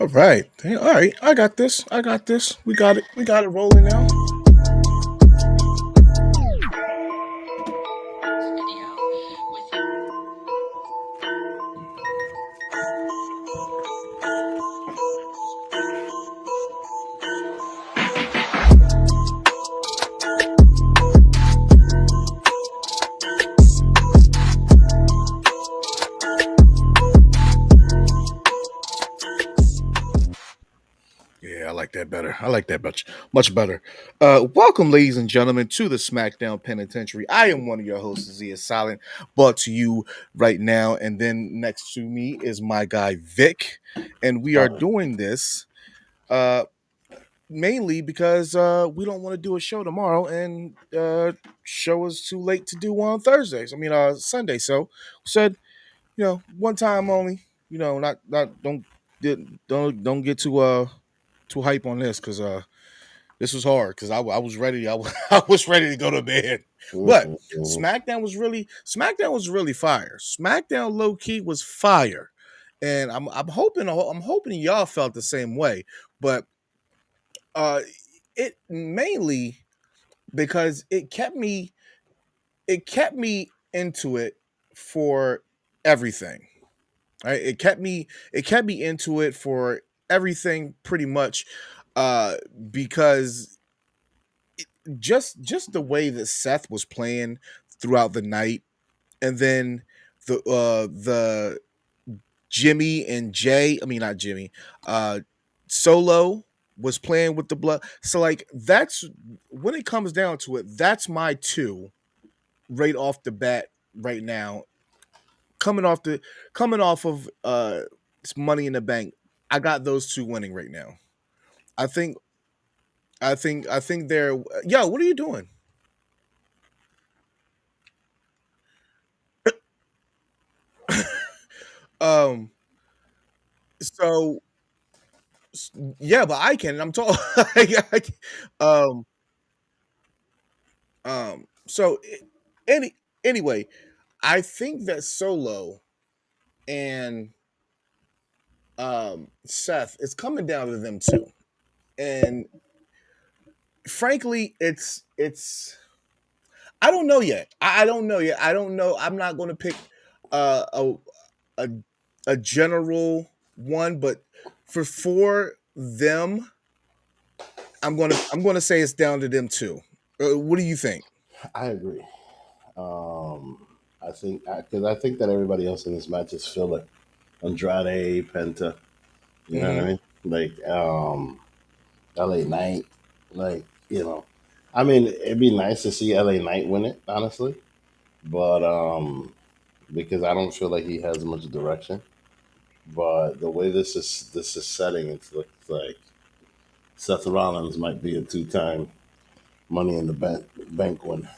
All right. Hey, all right. I got this. I got this. We got it. We got it rolling now. Yeah, I like that better. I like that much better. Welcome, ladies and gentlemen, to the Smackdown Penitentiary. I am one of your hosts, Zia Silent, brought to you right now. And then next to me is my guy Vic, and we are Fine. doing this uh, mainly because we don't want to do a show tomorrow, and show is too late to do on Thursdays. I mean, Sunday. So we said, one time only. Not don't get too hype on this because this was hard because I was ready. I was ready to go to bed. But Mhm, mhm. SmackDown was really fire. SmackDown low key was fire, and I'm hoping y'all felt the same way. But uh, it mainly because it kept me into it for everything. Right? It kept me into it for everything pretty much uh because just the way that Seth was playing throughout the night, and then the Jimmy and Jay, I mean not Jimmy, Solo was playing with the blood. So like that's when it comes down to it, that's my two right off the bat right now. Coming off the coming off of Money in the Bank, I got those two winning right now. I think I think they're yo, what are you doing? Um so yeah, but I can. I'm tall. um, so any anyway, I think that Solo and Seth is coming down to them too, and frankly, it's I don't know yet. I don't know yet. I don't know. I'm not going to pick uh, a a a general one, but for them, I'm gonna say it's down to them too. What do you think? I agree. I think because I think that everybody else in this match is filler. Andrade, Penta, you know what I Hmm. mean? Like LA Knight, like I mean, it'd be nice to see LA Knight win it, honestly, but because I don't feel like he has much direction. But the way this is setting, it looks like Seth Rollins might be a two-time Money in the Bank winner.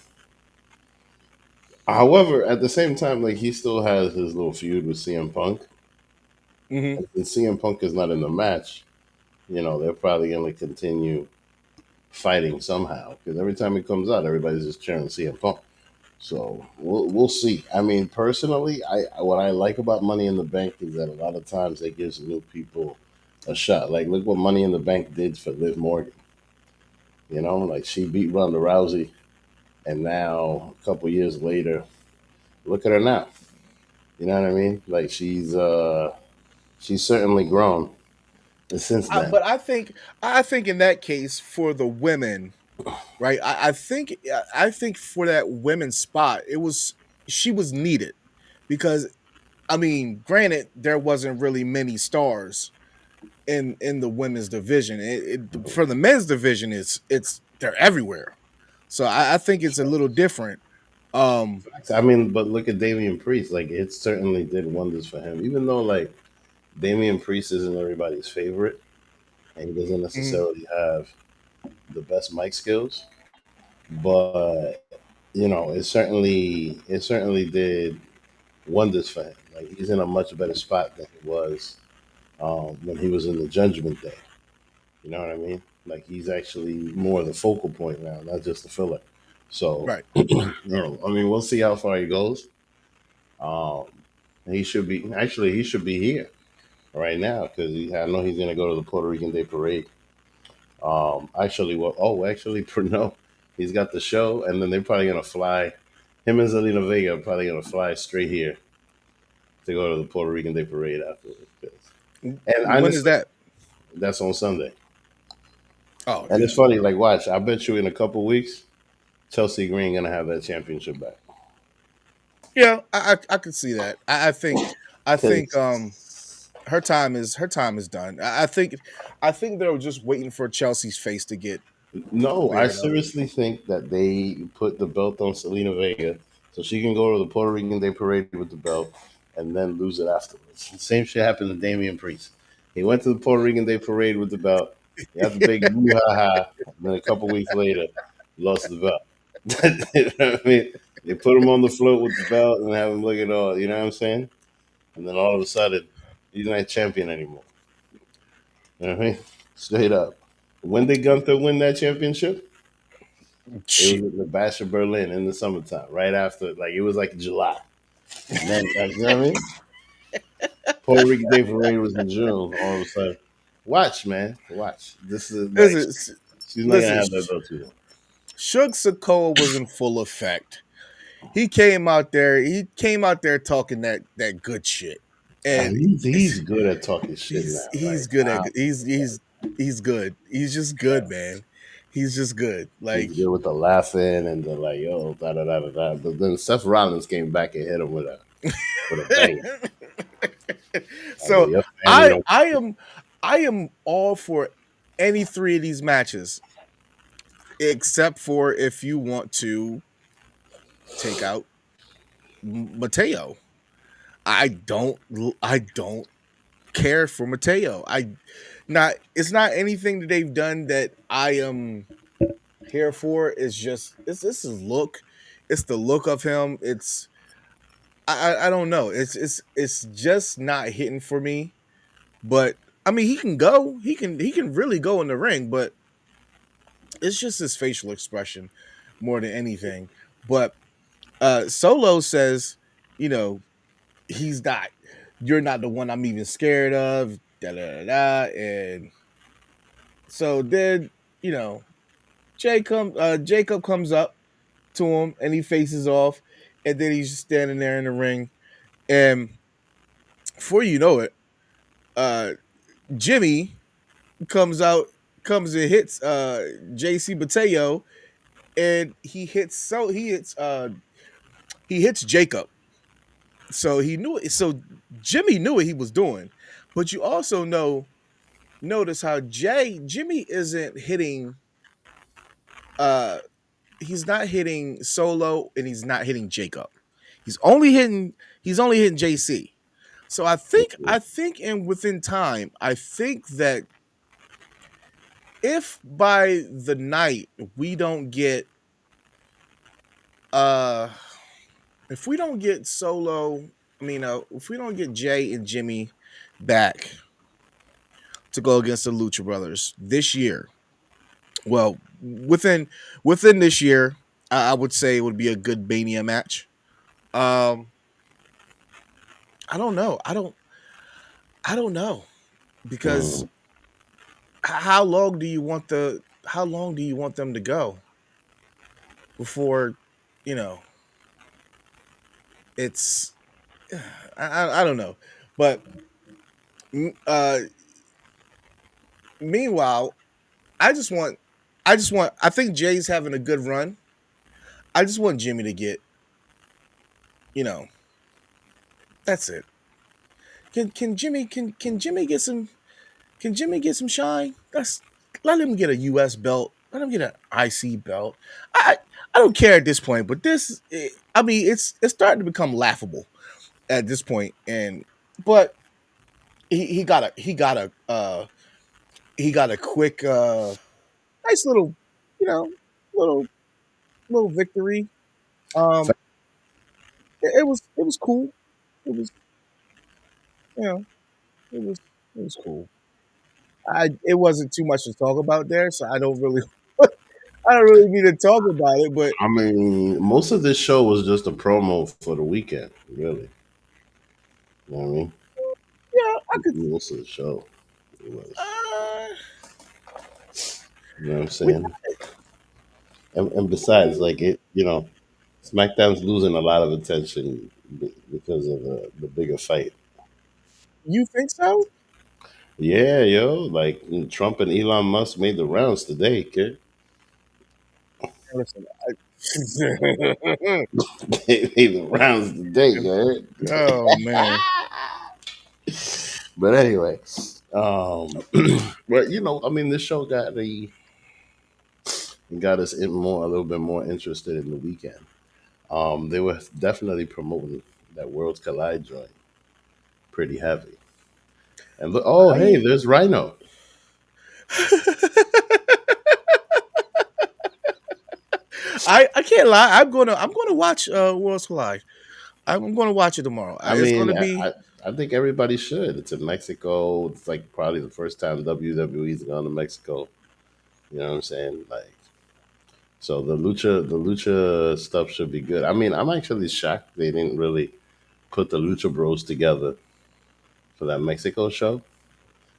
However, at the same time, like he still has his little feud with CM Punk. Hmm. And CM Punk is not in the match, they're probably going to continue fighting somehow because every time he comes out, everybody's just cheering CM Punk. So we'll see. I mean, personally, I what I like about Money in the Bank is that a lot of times it gives new people a shot. Like look what Money in the Bank did for Liv Morgan. Like she beat Ronda Rousey, and now a couple years later, look at her now. You know what I mean? Like she's certainly grown since then. But I think in that case for the women, right? I think for that women's spot, she was needed because I mean, granted, there wasn't really many stars in the women's division. For the men's division, it's they're everywhere. So I think it's a little different. Um, I mean, but look at Damian Priest. Like it certainly did wonders for him. Even though like Damian Priest isn't everybody's favorite, and he doesn't mhm. necessarily have the best mic skills, but it certainly did wonders for him. Like he's in a much better spot than he was when he was in the Judgment Day. You know what I mean? Like he's actually more the focal point now, not just the filler. So, Right. I mean, we'll see how far he goes. Um, he should be here. right now because I know he's gonna go to the Puerto Rican Day Parade. Actually, well, oh, actually, no, he's got the show, and then they're probably gonna fly. Him and Zelina Vega are probably gonna fly straight here to go to the Puerto Rican Day Parade afterwards. And When is honestly, that? that's on Sunday. Oh And it's yeah, funny, like, watch. I bet you in a couple weeks, Chelsea Green gonna have that championship back yeah. I could see that. I think because her time is done. I think they were just waiting for Chelsea's face to get no, I cleared up. seriously think that they put the belt on Selena Vega so she can go to the Puerto Rican Day Parade with the belt and then lose it afterwards. Same shit happened to Damian Priest. He went to the Puerto Rican Day Parade with the belt. He had the big woo ha ha. And then a couple weeks later, he lost the belt. You know what I mean? They put him on the float with the belt and have him look at all. You know what I'm saying? And then all of a sudden, he's not champion anymore. You know what I mean? Straight up. When did Gunther win that championship? It was Shit. at the Bash of Berlin in the summertime, right after, like, it was like July. And then, like, you know what I mean? Puerto Rican Day Parade was in June, all of a sudden. Watch, man. Watch. This is like, Listen, she's not going to listen. have that belt too long. Shug Sokoa was in full effect. He came out there talking that good shit, and He's good at talking shit he's now. he's Like, good at he's good. He's just good, man. He's just good. he's Like good with the laughing and the, like, yo, da da da da da. But then Seth Rollins came back and hit him with a bang. Like, yeah, so your family I don't. I am I am all for any three of these matches except for if you want to take out Mateo. I don't care for Mateo. It's not anything that they've done that I am here for. It's just it's his look. It's the look of him. I don't know. It's just not hitting for me. But I mean, he can go. He can really go in the ring. But it's just his facial expression more than anything. But Solo says, you know, he's not. You're not the one I'm even scared of. Da da da da. And so then Jacob comes up to him and he faces off, and then he's just standing there in the ring. And before you know it, uh, Jimmy comes out, comes and hits JC Mateo, and he hits Jacob. So he knew it. So Jimmy knew what he was doing, but you also notice how Jimmy isn't hitting. Uh, he's not hitting Solo, and he's not hitting Jacob. He's only hitting. He's only hitting JC. So I think, and within time, I think that if by the night we don't get uh if we don't get Solo, if we don't get Jay and Jimmy back to go against the Lucha Brothers this year, well, within this year, I would say it would be a good Mania match. Um, I don't know. I don't know because Mm. how long do you want them to go before you know it's I don't know, but mm, uh meanwhile, I just want I think Jay's having a good run. I just want Jimmy to get, you know, that's it. Can Jimmy get some shine? That's Let him get a US belt. Let him get an IC belt. I don't care at this point, but I mean it's starting to become laughable at this point, and but he got a quick nice little, you know, little little victory. Um, it was cool. It was you know it was it was cool. It wasn't too much to talk about there, so I don't really need to talk about it. But I mean, most of this show was just a promo for the weekend, really. You know what I mean? yeah, I could. most of the show. It was, Uh, you know what I'm we, saying? And besides, like it, SmackDown's losing a lot of attention because of the bigger fight. you think so? Yeah, yo, like Trump and Elon Musk made the rounds today, kid. Listen, They made the rounds today, yo. oh man. But anyway, but I mean, this show got us a little bit more interested in the weekend. They were definitely promoting that Worlds Collide joint pretty heavy. And look, oh hey, I there's Rhino. I can't lie. I'm gonna watch Worlds Collide. I'm gonna watch it tomorrow. I It's mean, gonna be I think everybody should. It's in Mexico. It's like probably the first time WWE's gone to Mexico. You know what I'm saying? Like, so the lucha stuff should be good. I mean, I'm actually shocked they didn't really put the Lucha Bros together for that Mexico show,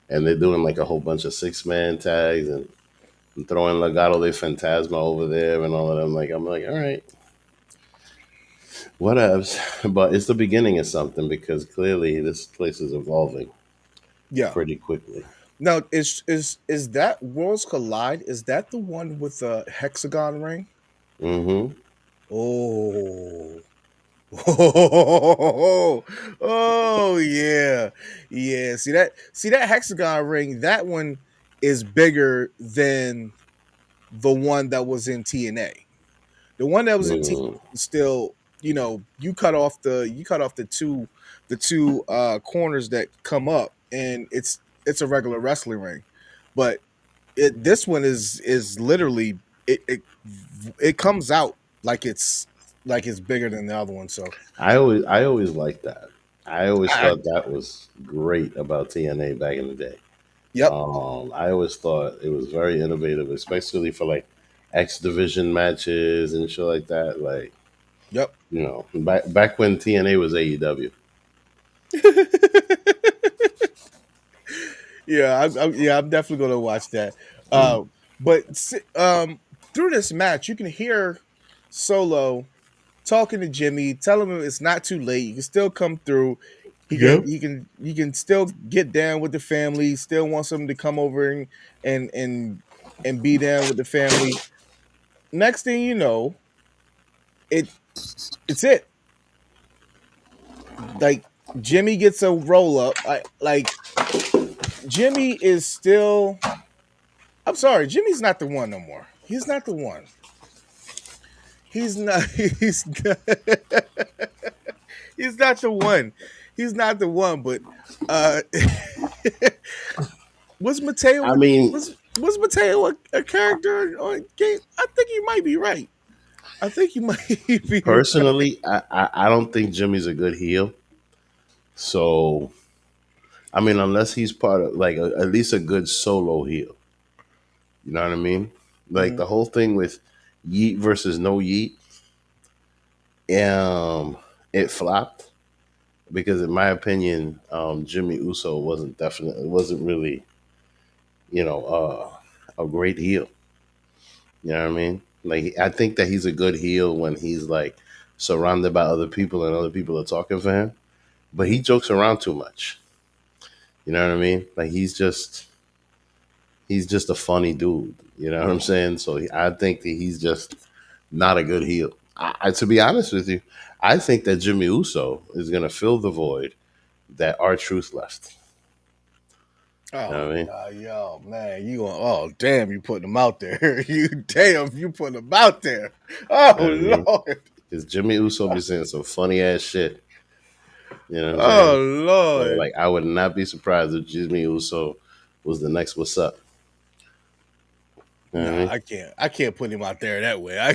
and they're doing like a whole bunch of 6-man tags and throwing Legado de Fantasma over there and all of them. Like, I'm like, all right, whatevs. But it's the beginning of something because clearly this place is evolving yeah. pretty quickly. Now is that Worlds Collide? Is that the one with the hexagon ring? Hmm. Oh. Oh, oh yeah. Yeah. See that hexagon ring, that one is bigger than the one that was in TNA. The one that was in TNA Mm. was still, you cut off the two corners that come up and it's a regular wrestling ring. But this one is literally it comes out like it's bigger than the other one. So I always liked that. I always I, thought that was great about TNA back in the day. yep, I always thought it was very innovative, especially for like X Division matches and shit like that. Like, yep. back when TNA was AEW. Yeah, I'm definitely gonna watch that. Mm. But through this match, you can hear Solo talking to Jimmy, telling him it's not too late. You can still come through. He can still get down with the family. He still wants them to come over and be down with the family. Next thing you know, it it's it. Like Jimmy gets a roll up. Like Jimmy is still. I'm sorry, Jimmy's not the one no more. He's not the one. He's not. He's not the one. He's not the one. But uh, was Mateo I mean, was Mateo a character on game? I think you might be right. I think you might be right. personally, I don't think Jimmy's a good heel. So, I mean, unless he's part of like at least a good solo heel. You know what I mean? Like Mhm. the whole thing with Yeet versus no Yeet, it flopped because, in my opinion, Jimmy Uso wasn't really a great heel. You know what I mean? Like I think that he's a good heel when he's like surrounded by other people and other people are talking for him, but he Mhm. jokes around too much. You know what I mean? Like he's just a funny dude. You know what I'm saying? So I think that he's just not a good heel. To be honest with you, I think that Jimmy Uso is going to fill the void that R Truth left. You know Oh, what I mean? yo, man, oh damn, you putting him out there. You putting him out there. Oh You know what I mean? Lord. Because Jimmy Uso be saying some funny ass shit. You know what I'm Oh saying? So Lord. like, I would not be surprised if Jimmy Uso was the next "What's up." You know what I Nah, mean? I can't put him out there that way. I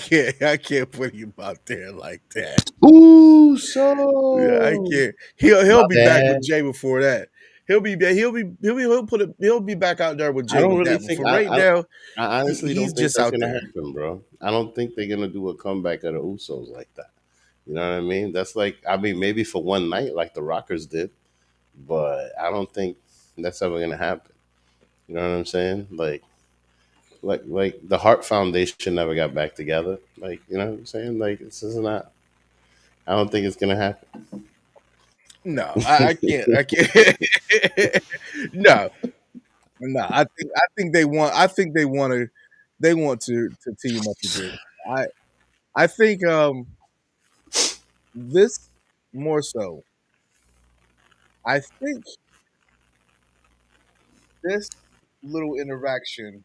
can't put him out there like that. Yeah, I Uso, can't. He'll my be back with bad. Jay before that. He'll be back out there with I Jay don't with really that. But think for right now, I honestly he's don't think just that's out gonna there. happen, bro. I don't think they're gonna do a comeback of the Usos like that. You know what I mean? That's like, I mean, maybe for one night, like the Rockers did, but I don't think that's ever gonna happen. You know what I'm saying? Like the Hart Foundation never got back together. Like, you know what I'm saying? Like, this is not. I don't think it's gonna happen. No, I can't. I can't. No, no. I think they want. I think they want to. They want to team up again. I I think this more so. I think this little interaction.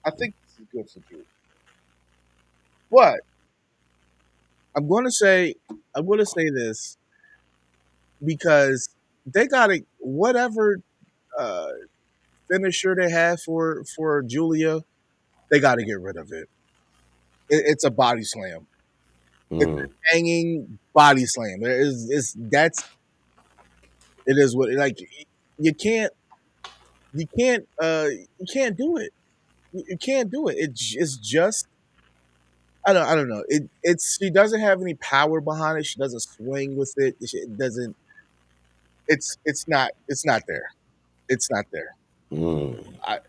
I think this is good for Drew. But I'm going to say I'm going to say this because they got to whatever uh, finisher they have for Julia, they got to get rid of it. It's a body slam. It's Mm, a hanging body slam. There is it's that's it is what like you can't you can't do it. You can't do it. It's just I don't know. It's she doesn't have any power behind it. She doesn't swing with it. It doesn't. It's not there. It's not there. mm. I,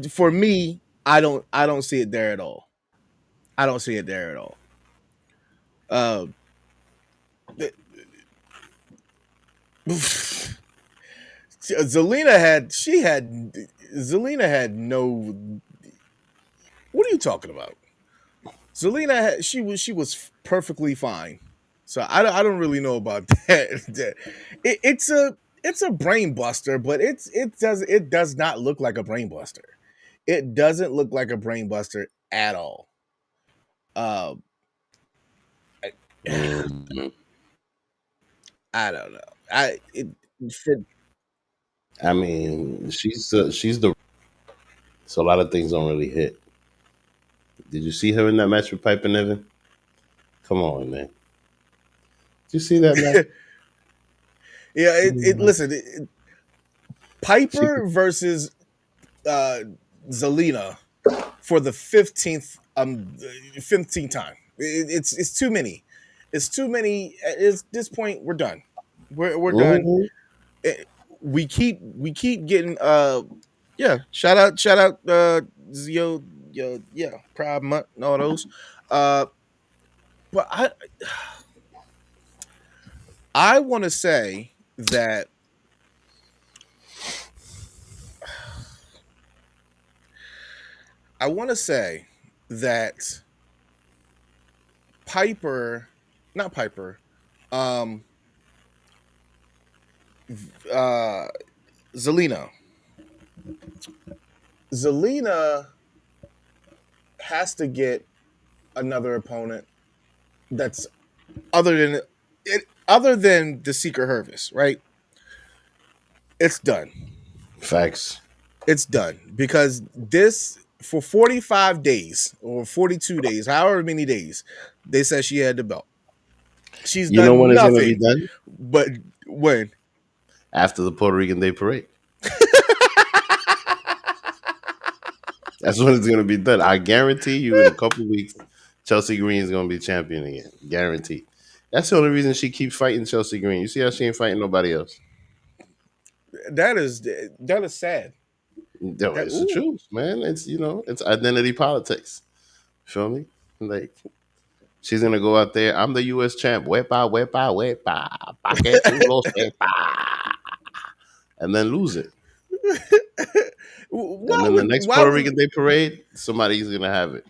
for me, I don't see it there at all. I don't see it there at all. Uh, Zelina had no. What are you talking about? Zelina she was perfectly fine. So I don't really know about that. It's a brain buster, but it does not look like a brain buster. It doesn't look like a brain buster at all. Uh, I, Mm. I don't know. I it, for, I mean, she's the so a lot of things don't really hit. Did you see her in that match with Piper Niven? Come on, man. Did you see that match? yeah. Mhm. Listen, She Piper versus uh, Zelina for the 15th time. It's too many. It's too many. At this point, we're done. We're done. Mhm. Eh, we keep getting yeah. Shout out yeah Pride Month and all those. Uh, but I want to say that I want to say that Piper, not Piper, um, uh, Zelina. Zelina has to get another opponent that's other than other than the Seeker Hervis, right? It's done. Facts. It's done because this for 45 days or 42 days, however many days they said she had the belt. She's You know when done it's gonna be nothing done? but when After the Puerto Rican Day Parade. That's when it's gonna be done. I guarantee you, in a couple weeks, Chelsea Green is gonna be champion again. Guaranteed. That's the only reason she keeps fighting Chelsea Green. You see how she ain't fighting nobody else? that is sad. No, That it's the ooh. truth, man. It's it's identity politics. Feel me? Like she's gonna go out there. I'm the U.S. champ. Wepa, wepa, wepa. Pa que tú lo sepa. And then lose it. And then the next Why Puerto would Rican Day Parade, somebody's gonna have it.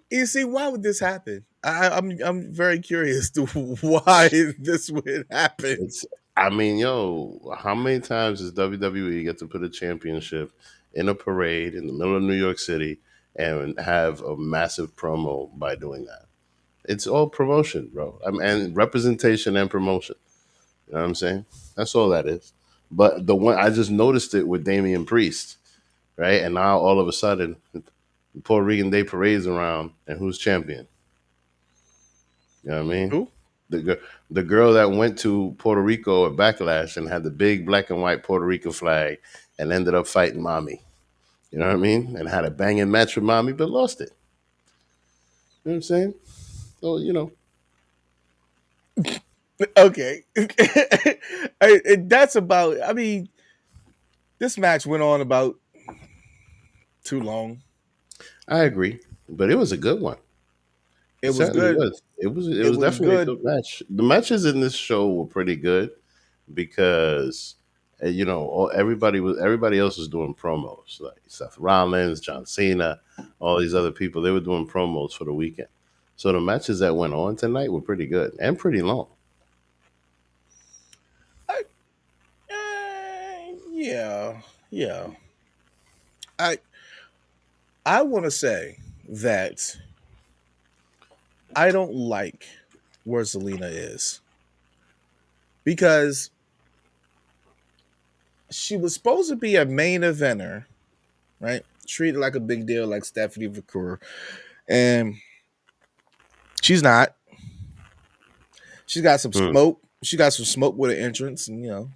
you see why would this happen? I'm very curious to why this would happen. It's I mean, yo, how many times does WWE get to put a championship in a parade in the middle of New York City and have a massive promo by doing that? It's all promotion, bro. And representation and promotion. You know what I'm saying? That's all that is. But the one I just noticed it with Damian Priest, right? And now all of a sudden, the Puerto Rican Day parades around, and who's champion? You know what I mean? Who? The girl, the girl that went to Puerto Rico at Backlash and had the big black and white Puerto Rican flag and ended up fighting Mommy. You know what I mean? And had a banging match with Mommy, but lost it. You know what I'm saying? So Okay. That's about. I mean, this match went on about too long. I agree, but it was a good one. It It was certainly good. was. It It was was definitely a good. good match. The matches in this show were pretty good because you know everybody else was doing promos like Seth Rollins, John Cena, all these other people. They were doing promos for the weekend. So the matches that went on tonight were pretty good and pretty long. I, yeah, yeah. I I want to say that I don't like where Zelina is because she was supposed to be a main eventer, right? Treated like a big deal, like Stephanie McClure, and she's not. She's got some Hmm. smoke. She got some smoke with her entrance, and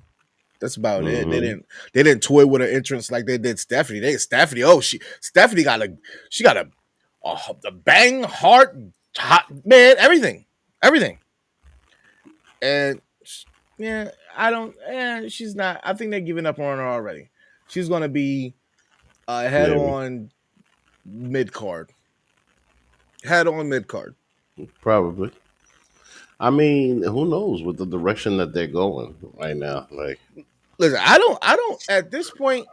that's about it. They Hmm. didn't they didn't toy with her entrance like they did Stephanie. Stephanie. Oh, Stephanie got a bang heart, hot man, everything. And yeah, I don't. She's not. I think they're giving up on her already. She's gonna be head Maybe, on mid card. Head on mid card. probably. I mean, who knows with the direction that they're going right now? Like, Listen, I don't. At this point,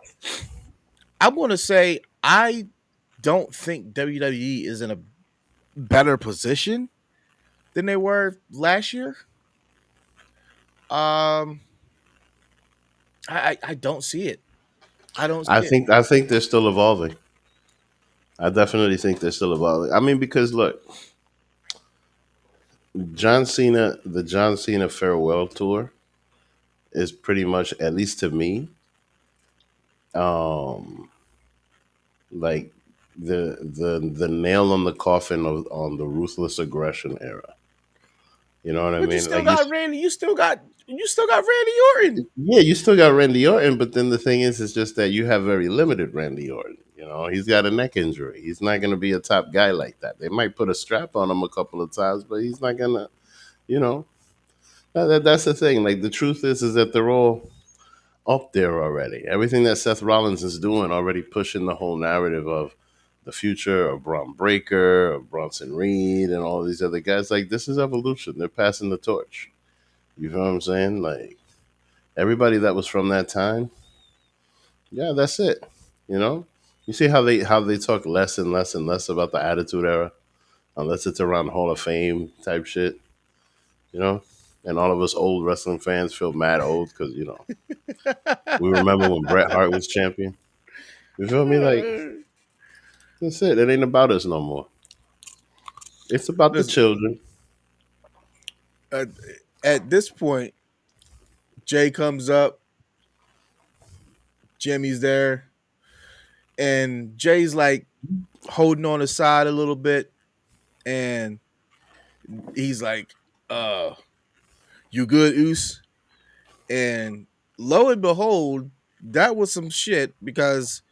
I'm gonna say I don't think WWE is in a better position than they were last year. Um, I don't see it. I don't see it. I think they're still evolving. I definitely think they're still evolving. I mean, because look, the John Cena farewell tour is pretty much, at least to me, um, like the nail on the coffin of on the ruthless aggression era. You know what I But you mean? still Like you, got Randy. You still got Randy Orton. yeah, you still got Randy Orton, but then the thing is, it's just that you have very limited Randy Orton. You know, he's got a neck injury. He's not going to be a top guy like that. They might put a strap on him a couple of times, but he's not going to. You know, that's the thing. Like the truth is that they're all up there already. Everything that Seth Rollins is doing already pushing the whole narrative of the future of Braun Breaker, of Bronson Reed, and all these other guys. Like this is evolution. They're passing the torch. You know what I'm saying? Like everybody that was from that time, yeah, that's it. You know, you see how they talk less and less and less about the Attitude Era, unless it's around Hall of Fame type shit. You know, and all of us old wrestling fans feel mad old because we remember when Bret Hart was champion. You feel me? Like that's it. It ain't about us no more. It's about the Listen, children. at, at this point, Jay comes up, Jimmy's there, and Jay's like holding on the side a little bit, and he's like, you good, Oos?" And lo and behold, that was some shit because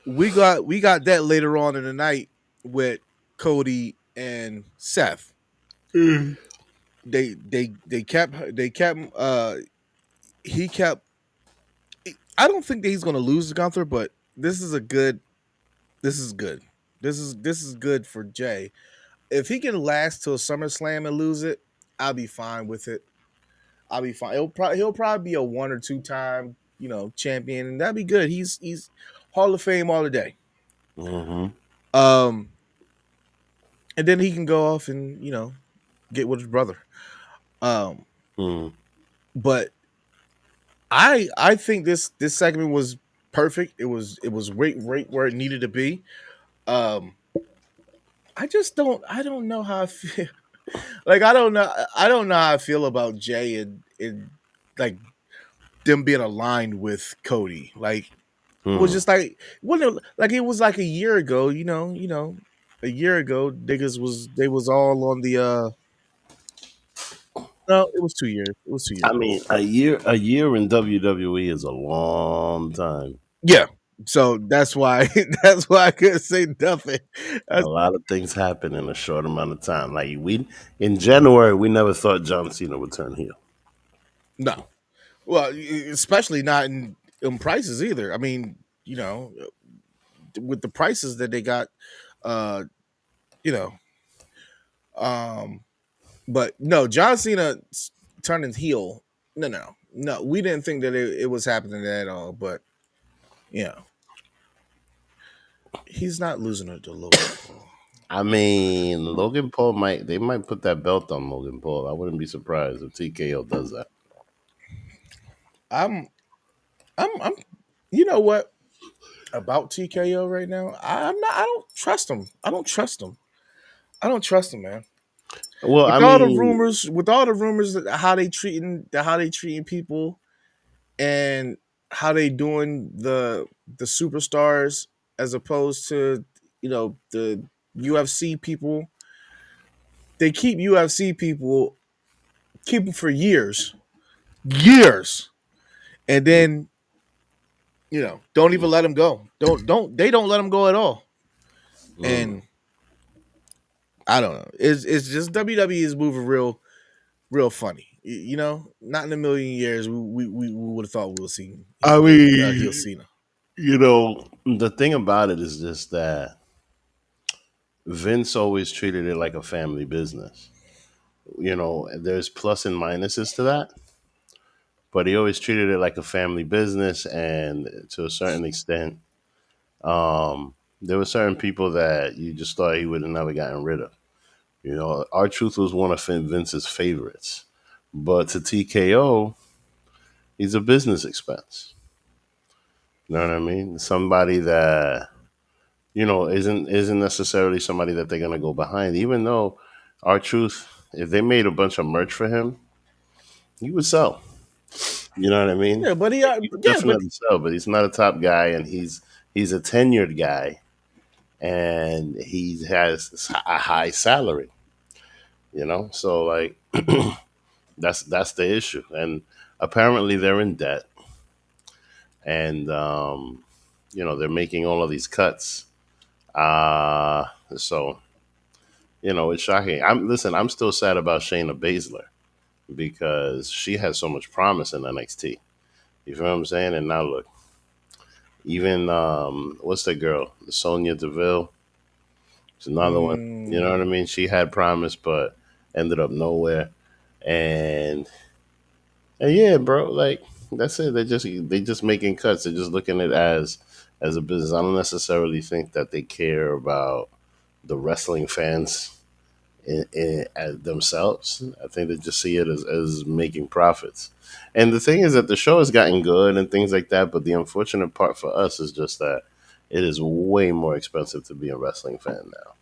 we got that later on in the night with Cody and Seth. Mm. They kept he kept. I don't think that he's going to lose to Gunther, but this is a good. This is good. This is good for Jay. If he can last till SummerSlam and lose it, I'll be fine with it. I'll be fine. He'll probably be a 1 or 2 time champion, and that'd be good. He's Hall of Fame all the day. Mm-hmm. Um, and then he can go off and get with his brother. Um, Mm. but I think this segment was perfect. It was right where it needed to be. Um, I don't know how I feel. Like I don't know how I feel about Jay and like them being aligned with Cody. Like it was Mm. just like wasn't like it was like a year ago. A year ago, niggas they was all on the. No, it was 2 years. It was 2 years I ago. mean, a year in WWE is a long time. Yeah. So that's why that's why I couldn't say nothing. A lot of things happen in a short amount of time. Like we in January, we never thought John Cena would turn heel. No. Well, especially not in prices either. I mean, with the prices that they got, uh, you know, um, but no, John Cena turning heel. No, no, no. We didn't think that it was happening at all. But you know, he's not losing it to Logan Paul. I mean, Logan Paul might put that belt on Logan Paul. I wouldn't be surprised if TKO does that. I'm, I'm. You know what about TKO right now? I'm not. I don't trust him. I don't trust him. I don't trust him, man. Well, I mean, With all the rumors that how they treating people and how they doing the superstars as opposed to the UFC people. They keep UFC people keep them for years, and then don't even let them go. Don't let them go at all. mm, And I don't know. It's just WWE is moving real funny. Not in a million years we would have thought we would see I heel mean, Cena. the thing about it is just that Vince always treated it like a family business. There's plus and minuses to that, but he always treated it like a family business, and to a certain extent, there were certain people that you just thought he would have never gotten rid of. Our Truth was one of Vince's favorites, but to TKO, he's a business expense. You know what I mean? Somebody that isn't necessarily somebody that they're gonna go behind. Even though our Truth, if they made a bunch of merch for him, he would sell. You know what I mean? Yeah, but He would yeah, but definitely sell, but he's not a top guy, and he's a tenured guy, and he has a high salary. So like that's the issue, and apparently they're in debt, and they're making all of these cuts. So it's shocking. I'm still sad about Shayna Baszler because she has so much promise in NXT. You feel what I'm saying? And now look, even what's that girl, Sonya Deville? It's another one. You know what I mm, mean? She had promise, but ended up nowhere. And yeah, bro, like that's it. They just making cuts. They're just looking at it as a business. I don't necessarily think that they care about the wrestling fans as themselves. I think they just see it as making profits. And the thing is that the show has gotten good and things like that, but the unfortunate part for us is just that it is way more expensive to be a wrestling fan now.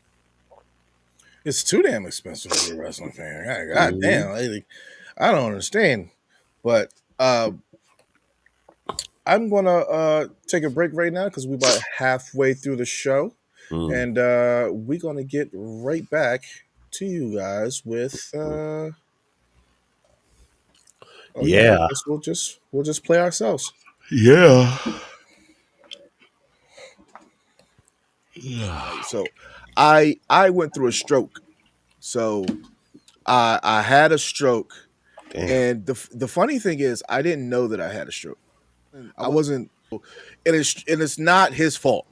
it's too damn expensive to be a wrestling fan. God Hmm. damn, I don't understand. But I'm gonna take a break right now because we're about halfway through the show, Mm. and we're gonna get right back to you guys with. Oh yeah, I Yeah. guess we'll just play ourselves. Yeah. All Yeah. right, so I went through a stroke. So I had a stroke, Damn. and the funny thing is I didn't know that I had a stroke. I wasn't, and it's not his fault.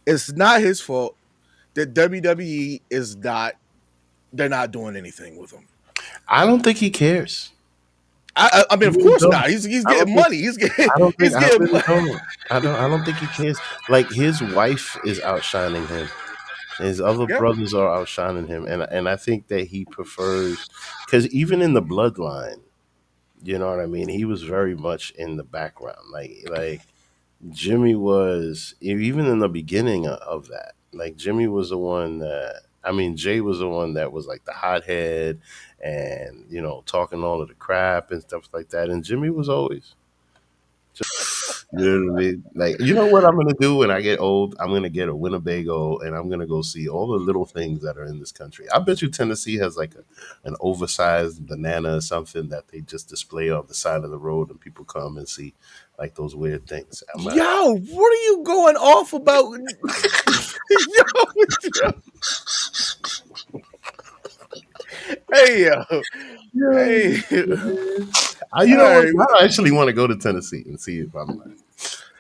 It's not his fault that WWE is not. They're not doing anything with him. I don't think he cares. I I mean, of really course don't. not. He's I don't getting think. money. He's getting I don't think. he's I getting really money. don't. I don't think he cares. Like his wife is outshining him. His other Yep. brothers are outshining him, and I think that he prefers because even in the bloodline, you know what I mean. He was very much in the background. Like Jimmy was even in the beginning of that. Like Jimmy was the one that I mean Jay was the one that was like the hothead and talking all of the crap and stuff like that. And Jimmy was always you know what I mean? Like, you know what I'm gonna do when I get old? I'm gonna get a Winnebago and I'm gonna go see all the little things that are in this country. I bet you Tennessee has like an oversized banana or something that they just display on the side of the road and people come and see like those weird things. Yo, what are you going off about? Yo, Hey yo, Yeah. hey. You All know what? right, I actually want to go to Tennessee and see if I'm right.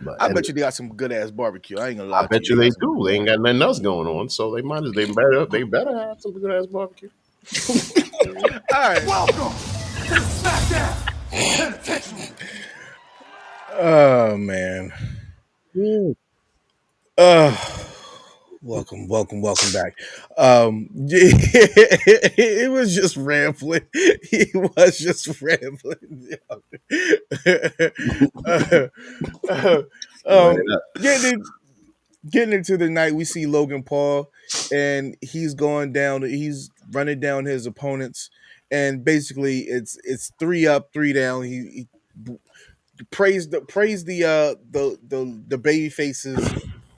But I bet anyway, you they got some good ass barbecue. I ain't gonna I lie to bet you, you they they got some do. good They ain't barbecue. got nothing else going on, so they better have some good ass barbecue. All right. Welcome to the Smackdown Penitentiary. Oh man. Mm. Uh welcome back. It was just rambling. He was just rambling. uh, uh, Right um, up. getting getting into the night, we see Logan Paul, and he's going down. He's running down his opponents, and basically, it's three up, three down. He praise the baby faces,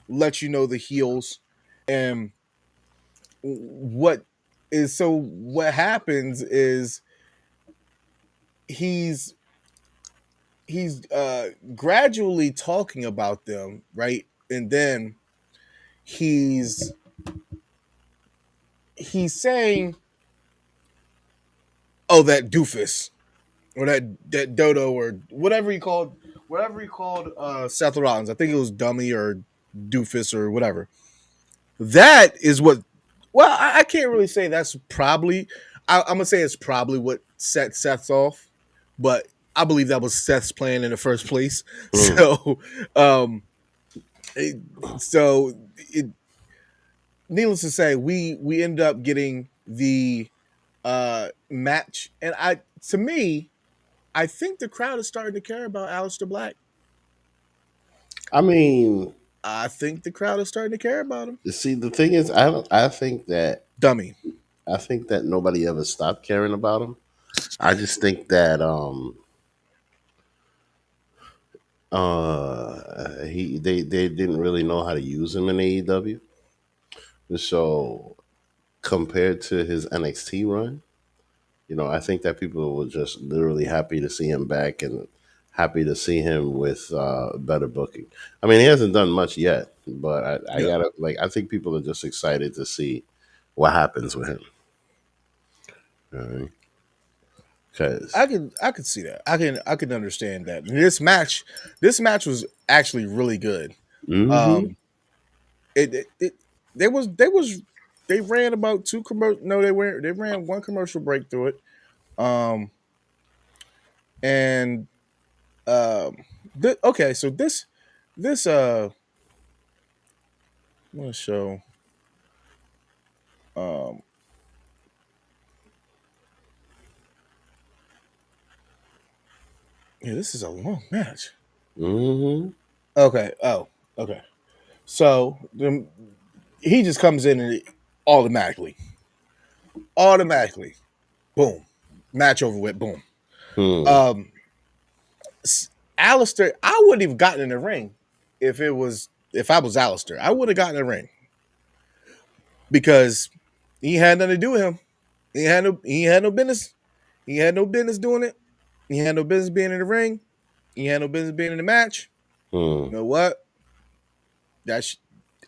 let you know the heels, and what happens is he's he's gradually talking about them, right, and then he's he's saying, "Oh, that doofus." Or that dodo or whatever he called Seth Rollins. I think it was dummy or doofus or whatever. That is what. Well, I can't really say that's probably. I'm gonna say it's probably what set Seth's off, but I believe that was Seth's plan in the first place. Mm. Um, it, so it, needless to say, we ended up getting the match, and to me, I think the crowd is starting to care about Aleister Black. I mean, I think the crowd is starting to care about him. see, the thing is, I don't. Dummy. I think that nobody ever stopped caring about him. I just think that they didn't really know how to use him in AEW. So compared to his NXT run, I think that people were just literally happy to see him back and happy to see him with better booking. I mean, he hasn't done much yet, but I Yeah, gotta like I think people are just excited to see what happens with him. Because I could see that. I can understand that. And this match was actually really good. hmm Um, it they ran about two commercial. No, they ran one commercial break through it. Um, and okay, so this I'm gonna show um yeah, this is a long match. hmm Okay. Oh, okay. So he just comes in and automatically, boom, match over with, boom. hmm Um, Alistair, I wouldn't have gotten in the ring if I was Alistair. I would have gotten in the ring because he had nothing to do with him. He had no business. He had no business doing it. He had no business being in the ring. He had no business being in the match. hmm You know what? That's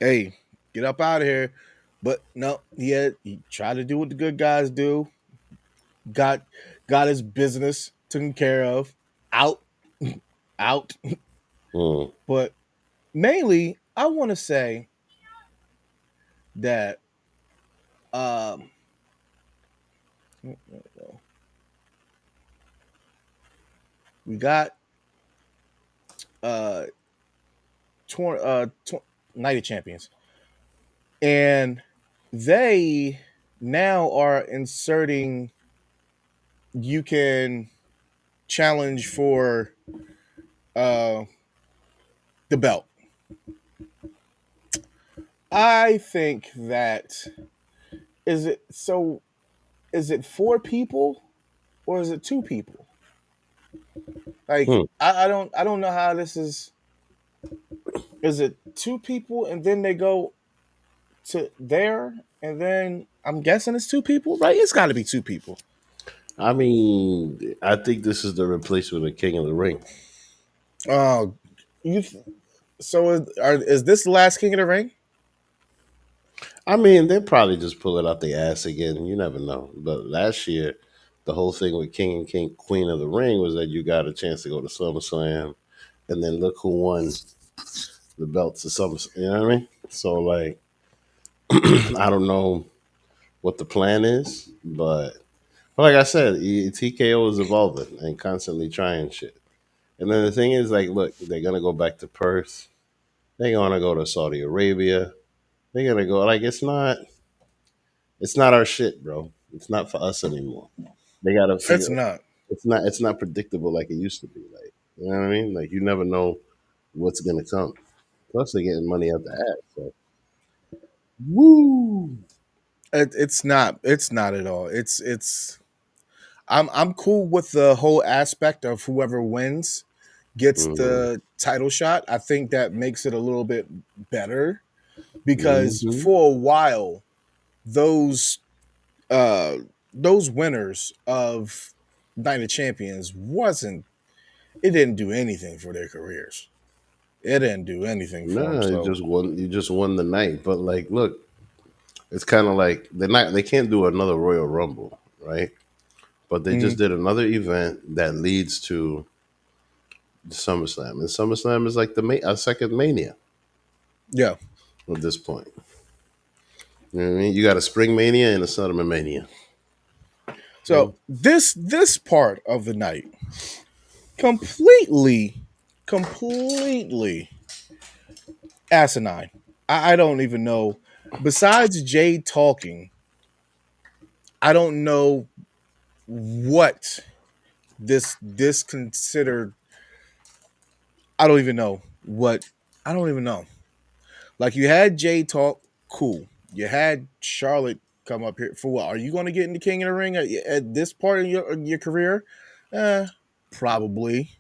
hey, get up out of here. But no, he tried to do what the good guys do. Got got his business taken care of. Out, out. hmm But mainly, I want to say that um we got uh torn Night of Champions, and they now are inserting you can challenge for uh the belt. I think that is it so is it four people or is it two people? Like hmm I don't know how this is it two people and then they go to there and then I'm guessing it's two people, right? It's got to be two people. I mean, I think this is the replacement of King of the Ring. Oh, you so is this the last King of the Ring? I mean, they'll probably just pull it out the ass again. You never know. But last year, the whole thing with King and King Queen of the Ring was that you got a chance to go to SummerSlam, and then look who won the belts of SummerSlam. You know what I mean? So like, I don't know what the plan is, but like I said, TKO is evolving and constantly trying shit. And then the thing is, like, look, they're gonna go back to Perth. They're gonna go to Saudi Arabia. They're gonna go like it's not our shit, bro. It's not for us anymore. They gotta figure It's not. it's not predictable like it used to be. Like you know what I mean? Like you never know what's gonna come. Plus they're getting money out the ass. So woo. It's not. It's not at all. It's. I'm cool with the whole aspect of whoever wins gets Mm-hmm. the title shot. I think that makes it a little bit better because Mm-hmm. for a while those uh those winners of Night of Champions wasn't it didn't do anything for their careers. It didn't do anything for them. Nah, So you just won the night. But like look, it's kinda like they can't do another Royal Rumble, right? But they just mhm, did another event that leads to SummerSlam. And SummerSlam is like a second Mania yeah. at this point. You know what I mean? You got a Spring Mania and a Summer Mania. So this part of the night completely asinine. I don't even know. Besides Jay talking, I don't know what this considered. I don't even know what. I don't even know. Like you had Jay talk, cool. You had Charlotte come up here for what? Are you going to get in the King of the Ring at this part of your career? Uh, Probably.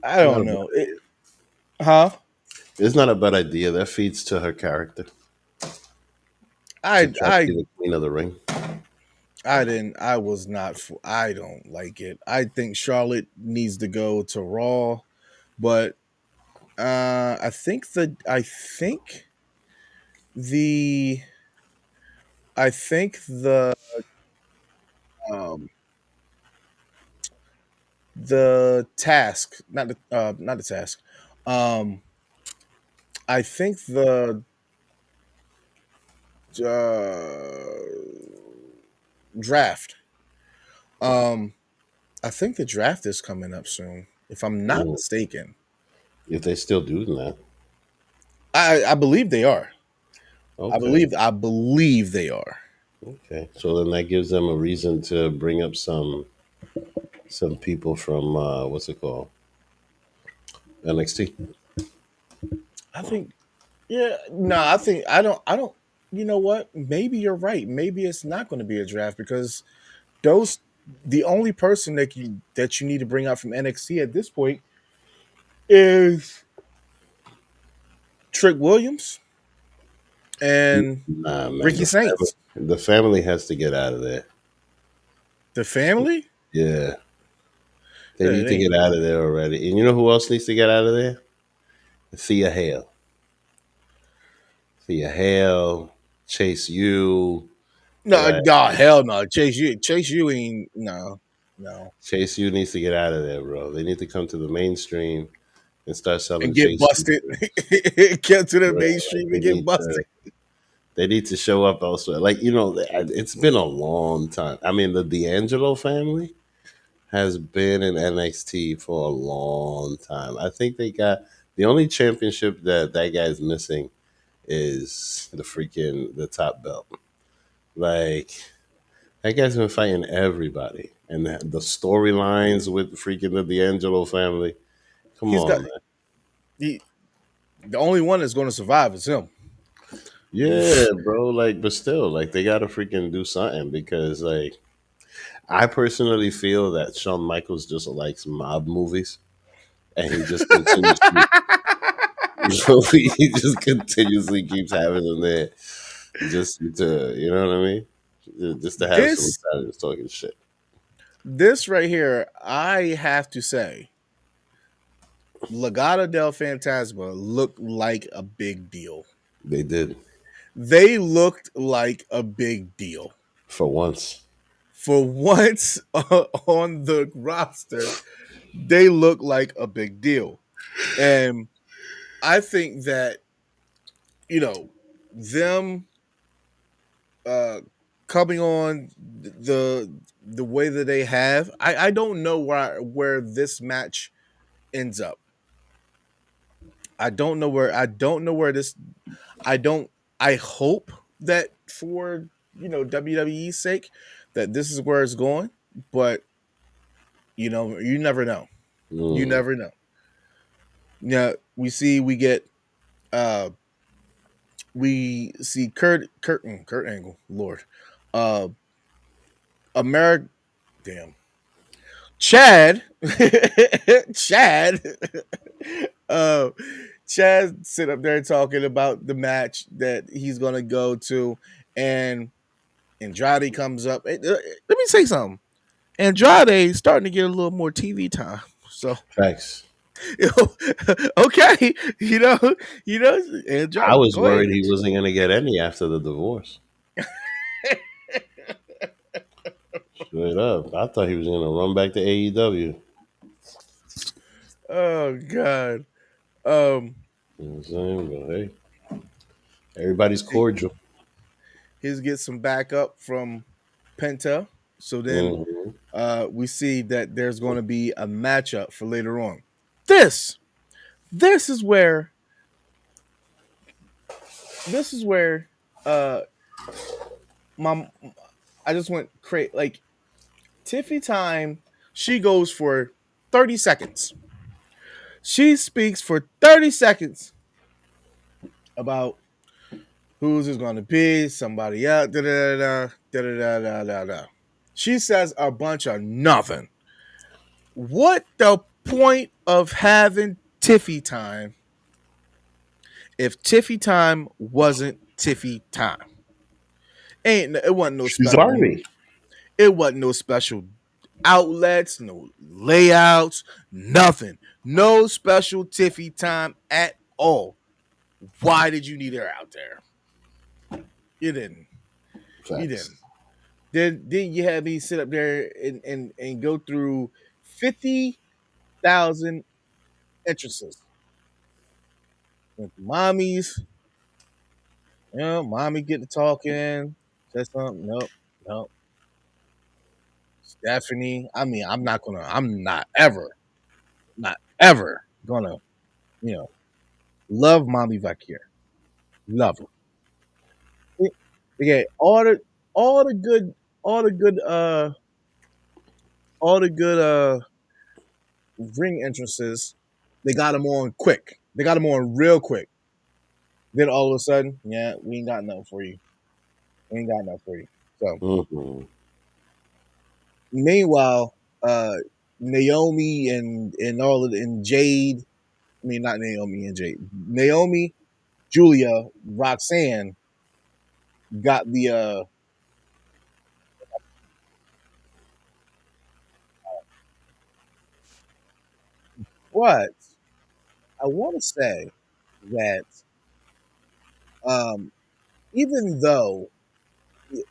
I Not don't a bad know. idea. Huh? It's not a bad idea. That feeds to her character to I try to be I the queen of the ring. I didn't. I was not. I don't like it. I think Charlotte needs to go to Raw, but the I think um the task, not the task. Um, I think the draft. Um, I think the draft is coming up soon, if I'm not Mm. mistaken. If they still do that, I believe they are. okay, I believe they are. okay. So then that gives them a reason to bring up some people from what's it called, NXT. I think yeah, no, I don't you know what? Maybe you're right. Maybe it's not going to be a draft because those the only person that you need to bring out from NXT at this point is Trick Williams and Nah, man, Ricky Saints. the family has to get out of there. The family? Yeah, they Yeah, need it to ain't. get out of there already. And you know who else needs to get out of there? Thea Hale. Thea Hale, Chase U. No, Like no, hell no. Chase you ain't no. Chase U needs to get out of there, bro. They need to come to the mainstream and start selling And get Chase U. busted. Get to the Bro, like mainstream and get busted. they need to show up elsewhere. Like it's been a long time. I mean, the D'Angelo family has been in NXT for a long time. I think they got the only championship that guy's missing is the top belt. Like that guy's been fighting everybody, and the storylines with freaking the D'Angelo family. Come He's got on, man. he, the only one that's going to survive is him. Yeah, bro. Like, but still, like, they gotta freaking do something because, like, I personally feel that Shawn Michaels just likes mob movies, and he just continuously, he just continuously keeps having them there, just to, you know what I mean? Just to have some This Italians talking shit. this right here, I have to say, Legado del Fantasma looked like a big deal. They did. They looked like a big deal. For once. For once on the roster, they look like a big deal. And I think that, them uh coming on the way that they have, I don't know where this match ends up. I don't know where this I don't I hope that for WWE's sake that this is where it's going, but you never know. You Mm. never know. Yeah, uh we see Kurt Angle, Lord. Uh America damn. Chad Chad uh Chad sit up there talking about the match that he's gonna go to, and Andrade comes up. Let me say something. Andrade starting to get a little more TV time. So Facts. okay, I Andrade, was go ahead. worried he wasn't going to get any after the divorce. Straight up. I thought he was going to run back to AEW. Oh God. Um, You know what I'm saying? But hey, everybody's he, cordial. he's get some backup from Penta. So then Hmm. we see that there's going to be a matchup for later on. This, this is where, this is where, uh, my, I just went crazy. Like Tiffy time, she goes for 30 seconds. She speaks for 30 seconds about who's is going to be somebody else. Da da da da da da da da. She says a bunch of nothing. What the point of having Tiffy time if Tiffy time wasn't Tiffy time? It wasn't no She's special. Army. It wasn't no special outlets, no layouts, nothing. No special Tiffy time at all. Why did you need her out there? You didn't. You Facts. didn't. Then you had me sit up there and go through 50,000 entrances with mommies. Mommy get to talking, said something. Nope, nope. Stephanie. I mean, I'm not ever gonna, you know, love mommy Vakir. Love her. They get all the good, all the good, all the good ring entrances. They got them on quick. They got them on real quick. Then all of a sudden, yeah, we ain't got nothing for you. We ain't got nothing for you. So Hmm. meanwhile, Naomi and all of and Jade. I mean, not Naomi and Jade. Naomi, Julia, Roxanne got the what I want to say that um even though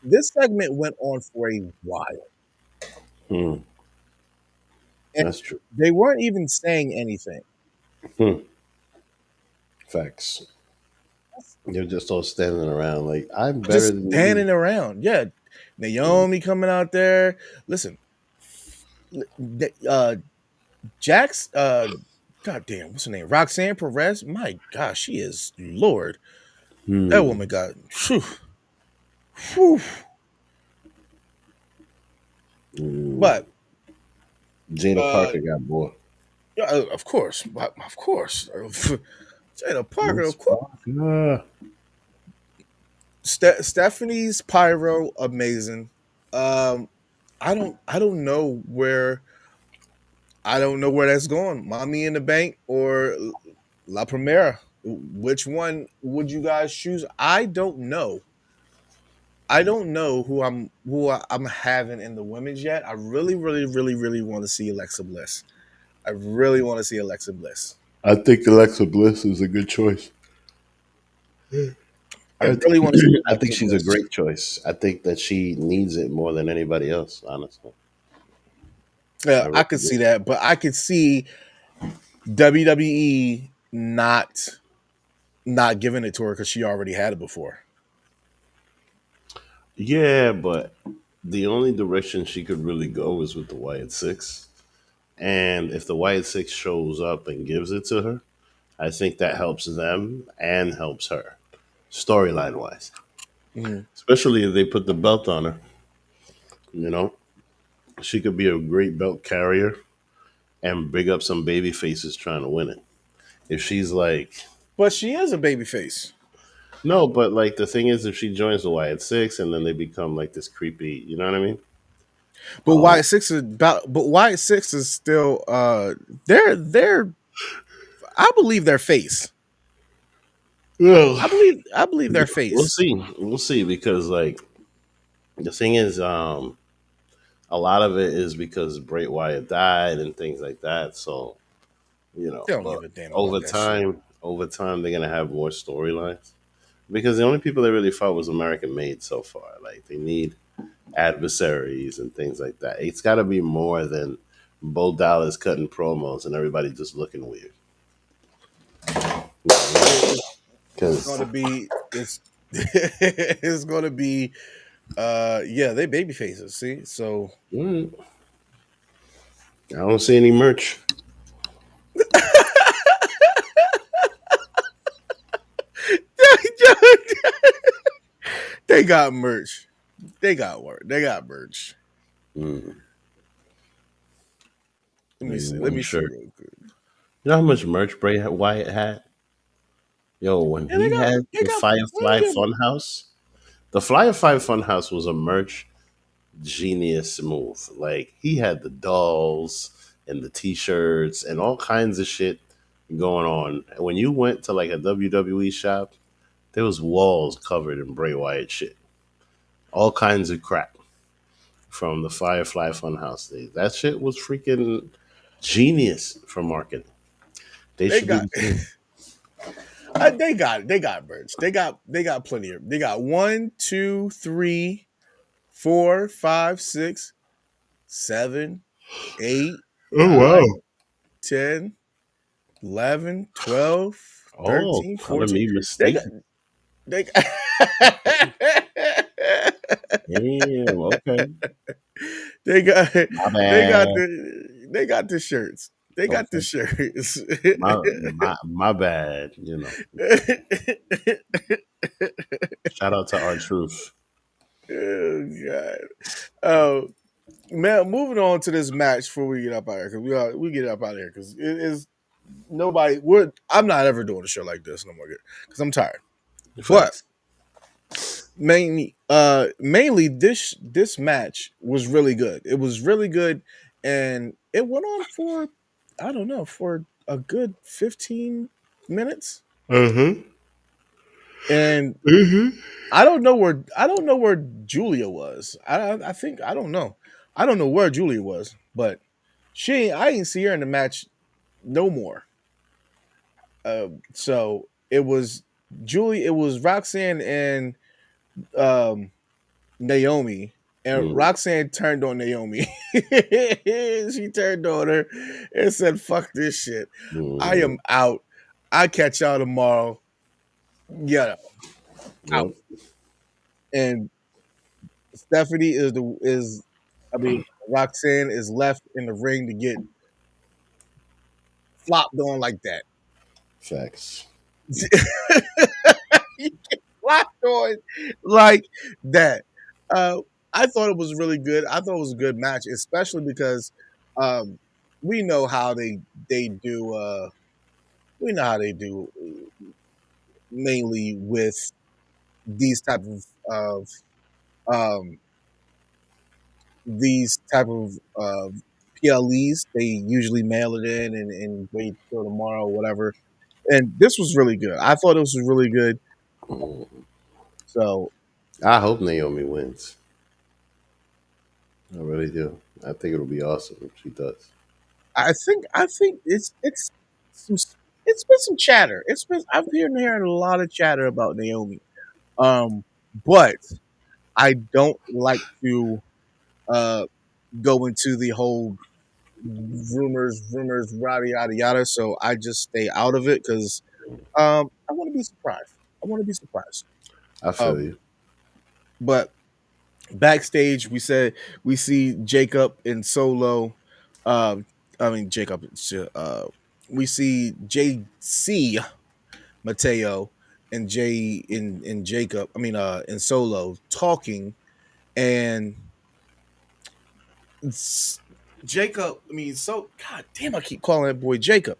this segment went on for a while Hmm. and That's true. they weren't even saying anything. Hmm. Facts. They're just all standing around like, I'm better Just than you. standing around. Yeah. Mm. Naomi coming out there. Listen, uh Jax God damn, what's her name? Roxanne Perez. My gosh, she is Lord. That Hmm. woman got whew, whew. Mm. But Jada uh Parker got more. of course, of course. Jada Parker, Miss of course. Parker. Stephanie's pyro, amazing. Um, I don't know where that's going. Mommy in the Bank or La Primera. Which one would you guys choose? I don't know. I don't know who I'm having in the women's yet. I really, really, really, really want to see Alexa Bliss. I really want to see Alexa Bliss. I think Alexa Bliss is a good choice. I really want to see I her think take she's a this. great choice. I think that she needs it more than anybody else. Honestly, I Yeah, I really could see do. that, but I could see WWE not giving it to her because she already had it before. Yeah, but the only direction she could really go is with the Wyatt Six. And if the Wyatt Six shows up and gives it to her, I think that helps them and helps her storyline wise. Mhm. Especially if they put the belt on her. You know, she could be a great belt carrier and big up some baby faces trying to win it. If she's like, But she is a babyface. no, but like the thing is, if she joins the Wyatt Six and then they become like this creepy, you know what I mean? But Wyatt Six is about. But Wyatt Six is still. They're. I believe their face. Well, I believe their we'll face. see. We'll see because like the thing is, a lot of it is because Bray Wyatt died and things like that. So They don't but give a damn about that shit. over time, they're gonna have more storylines because the only people that really fought was American made so far. Like they need adversaries and things like that. It's got to be more than Bo Dallas cutting promos and everybody just looking weird. It's going Because to be. It's. It's going to be. Yeah, they baby faces. See, so I don't see any merch. they got merch. They got work. They got merch. Mm, Let me maybe see. Let one me see shirt. real quick. You know how much merch Bray Wyatt had? Yo, when Yeah, they he got. had They the got Firefly plenty of. Funhouse, the Firefly Funhouse was a merch genius move. Like he had the dolls and the t-shirts and all kinds of shit going on. When you went to like a WWE shop, there was walls covered in Bray Wyatt shit. All kinds of crap from the Firefly Funhouse days. That shit was freaking genius for marketing. They They should do got. the same. They got. They got merch. They got. They got plenty of. They got one, two, three, four, five, six, seven, eight, Oh wow. nine, 10, 11, 12, Oh, 13, color 14. me They got. mistaken. They got. Damn, okay. they got. My They got bad. the. They got the shirts. They got the Okay. shirts. My bad, Shout out to our truth. Oh God. Oh man, moving on to this match before we get up out here because we get up out of here because it is nobody. I'm not ever doing a show like this no more because I'm tired. But Facts. mainly this match was really good. It was really good, and it went on for I don't know for a good 15 minutes, Mm-hmm. and Mm-hmm. I don't know where Julia was. I think I don't know. I don't know where Julia was, but I ain't see her in the match no more. So it was Julie, it was Roxanne and um Naomi, and Mm-hmm. Roxanne turned on Naomi. She turned on her and said, "Fuck this shit. I Mm-hmm. am out. I catch y'all tomorrow." Yeah, out. Yep. And Stephanie is I mean Roxanne is left in the ring to get flopped on like that. Facts. You get flopped on like that. Uh, I thought it was really good. I thought it was a good match, especially because um, we know how they do. We know how they do mainly with these type um, of PLEs. They usually mail it in and wait till tomorrow, or whatever. And this was really good. I thought this was really good. Mhm. So I hope Naomi wins. I really do. I think it'll be awesome if she does. I think some it's been some chatter. It's been I've been hearing a lot of chatter about Naomi. Um, but I don't like to uh go into the whole rumors, yada yada yada. So I just stay out of it because I want to be surprised. I want to be surprised. I feel Um, you. but backstage, we see Jacob and Solo. Um, I mean Jacob. We see JC Mateo and Jay in Jacob. I mean, in Solo talking, and Jacob. I mean, so God damn, I keep calling that boy Jacob.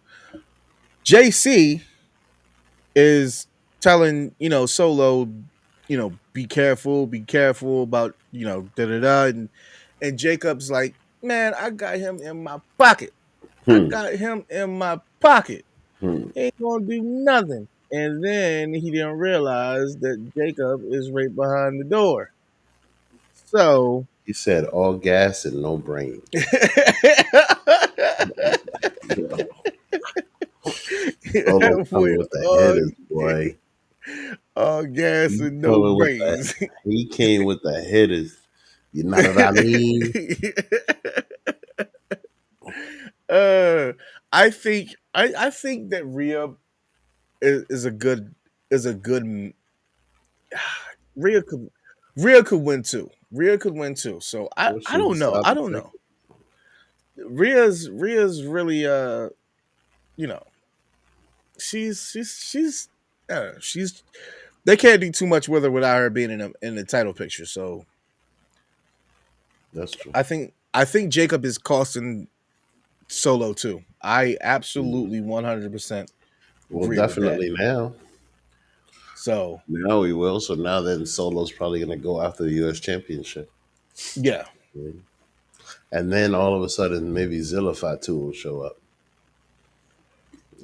JC is telling Solo, be careful about da da da, and Jacob's like, man, I got him in my pocket. I Hmm. got him in my pocket. Hmm. He ain't gonna do nothing. And then he didn't realize that Jacob is right behind the door. So He said all gas and no brains. Yo, Solo that boy, coming with the hitters, boy. all gas He and no coming with the. brains. He came with the hitters. You know what I mean? uh, I think that Rhea is a good is a good Rhea could Rhea could win too. Rhea could win too. So Well, I she don't know. decided I to don't take know. Rhea's really you know she's she's they can't do too much with her without her being in the title picture. So it. That's true. I think Jacob is costing Solo too. I Mm. absolutely 100% Well, agree with that. definitely now. So Now we will. So now then Solo's probably going to go after the U.S. Championship. yeah, Mm. And then all of a sudden, maybe Zilla Fatu will show up.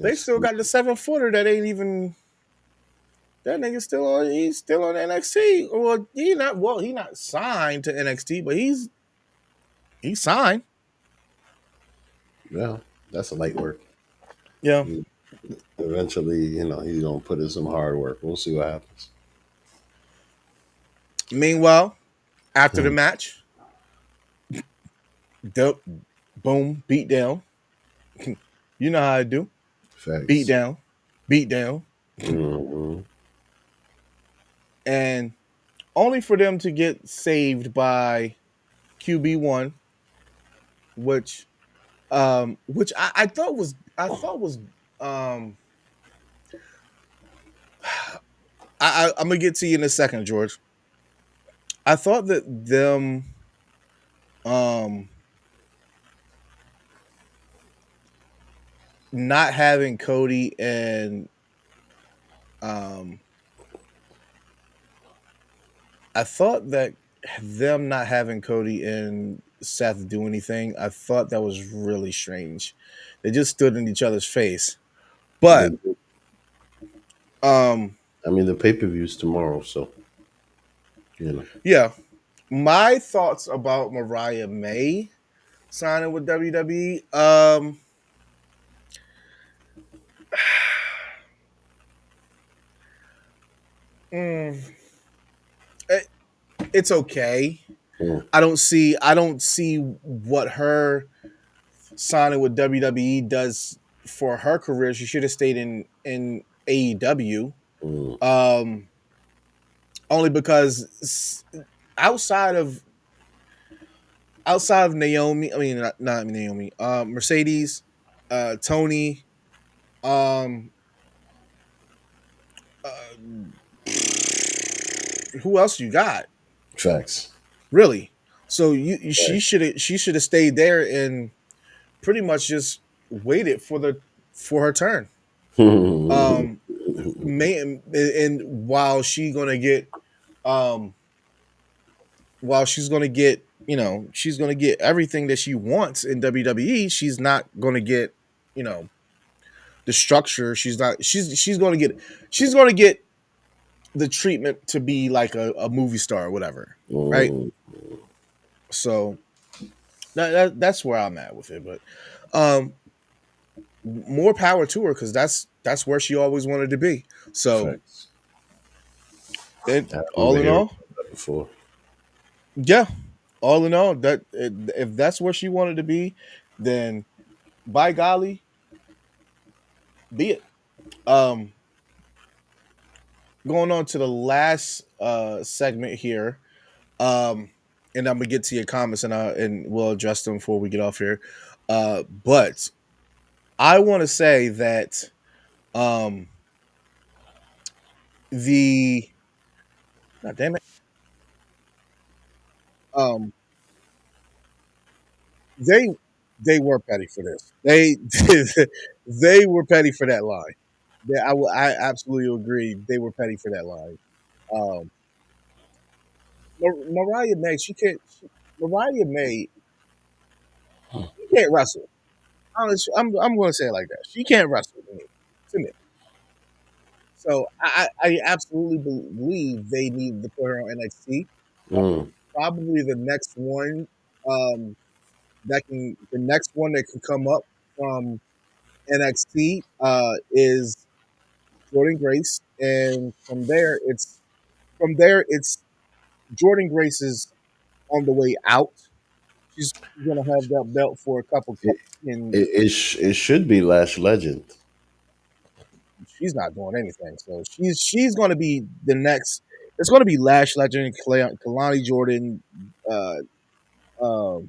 they Yes. still got the 7-footer that ain't even that nigga still on. He's still on NXT. Well, he not signed to NXT, but he's signed. Yeah, that's a light work. Yeah. Mm. Eventually, he's going to put in some hard work. We'll see what happens. Meanwhile, after the Hmm. match, dope, boom, beat down. You know how I do. Beat Facts. down, beat down, Hmm. and only for them to get saved by QB1, which I thought was um I'm gonna get to you in a second, George. I thought that them um not having Cody and um I thought that them not having Cody and Seth do anything, I thought that was really strange. They just stood in each other's face. But They, um I mean, the pay per view's tomorrow, so you know. yeah, my thoughts about Mariah May signing with WWE, mm, it, it's okay. Mm, I don't see what her signing with WWE does for her career. She should have stayed in AEW. mm. Um, only because outside of outside of Naomi, I mean not Naomi, Mercedes, Tony, um, who else you got? Facts. Really? So she Facts. should have stayed there and pretty much just waited for her turn. Um, may and um while she's gonna get she's gonna get everything that she wants in WWE, she's not gonna get you know the structure. She's gonna get the treatment to be like a movie star or whatever, right? Mm, So that's where I'm at with it. But um more power to her because that's where she always wanted to be. So facts. And I all remember in hearing all, about that before. yeah, all in all, that if that's where she wanted to be, then by golly, be it. Um, Going on to the last segment here, um, and I'm gonna get to your comments and we'll address them before we get off here. But I want to say that um, the God damn it, um, they they were petty for this. They were petty for that line. I absolutely agree. They were petty for that line. Um, Mariah May, she can't. Mariah May, she can't wrestle. Honestly, I'm going to say it like that. She can't wrestle to me. So I absolutely believe they need to put her on NXT. Mm, Probably the next one the next one that can come up from NXT is Jordan Grace, and from there it's Jordan Grace is on the way out. She's gonna have that belt for a couple, it, and it should be Lash Legend. she's not doing anything. So she's gonna be the next. It's gonna be Lash Legend, Kalani Jordan, uh, uh,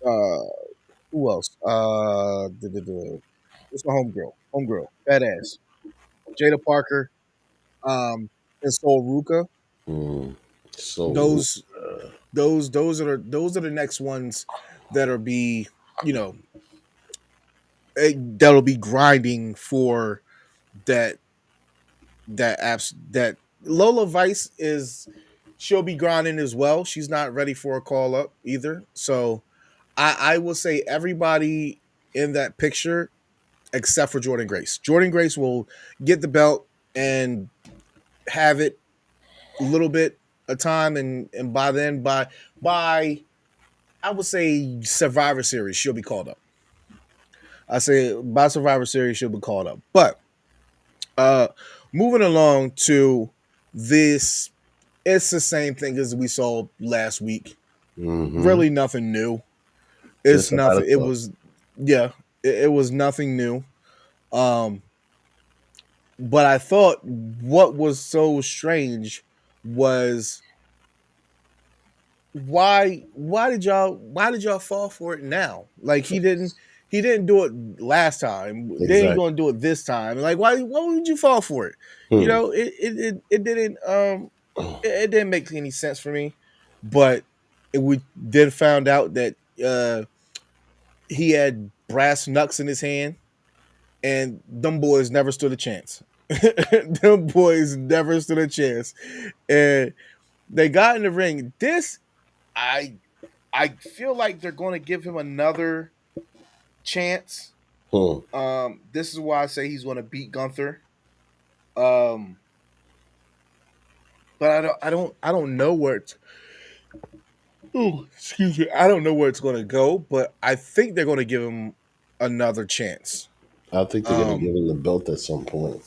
uh, who else? What's my homegirl, badass, Jada Parker, and Sol Ruka. Mm. So Those those are the next ones that'll be you know that'll be grinding for that that Lola Vice is she'll be grinding as well. She's not ready for a call up either. So I will say everybody in that picture except for Jordan Grace. Jordan Grace will get the belt and have it a little bit of time, and by then by I would say Survivor Series she'll be called up. I say by Survivor Series she'll be called up. But uh moving along to this, it's the same thing as we saw last week. hmm Really nothing new. It's just a lot nothing. of It talk. was yeah, it was nothing new. Um but I thought what was so strange was why did y'all fall for it now? Like he didn't do it last time. They ain't Exactly. gonna do it this time. Like why would you fall for it? You Hmm. know, it didn't it didn't make any sense for me. But we then found out that he had brass knucks in his hand, and them boys never stood a chance. Them boys never stood a chance, and they got in the ring. I I feel like they're going to give him another chance. Hmm. This is why I say he's going to beat Gunther. Um, but I don't know where it's. Oh, excuse me. I don't know where it's going to go, but I think they're going to give him another chance. I think they're going to Um, give him the belt at some point.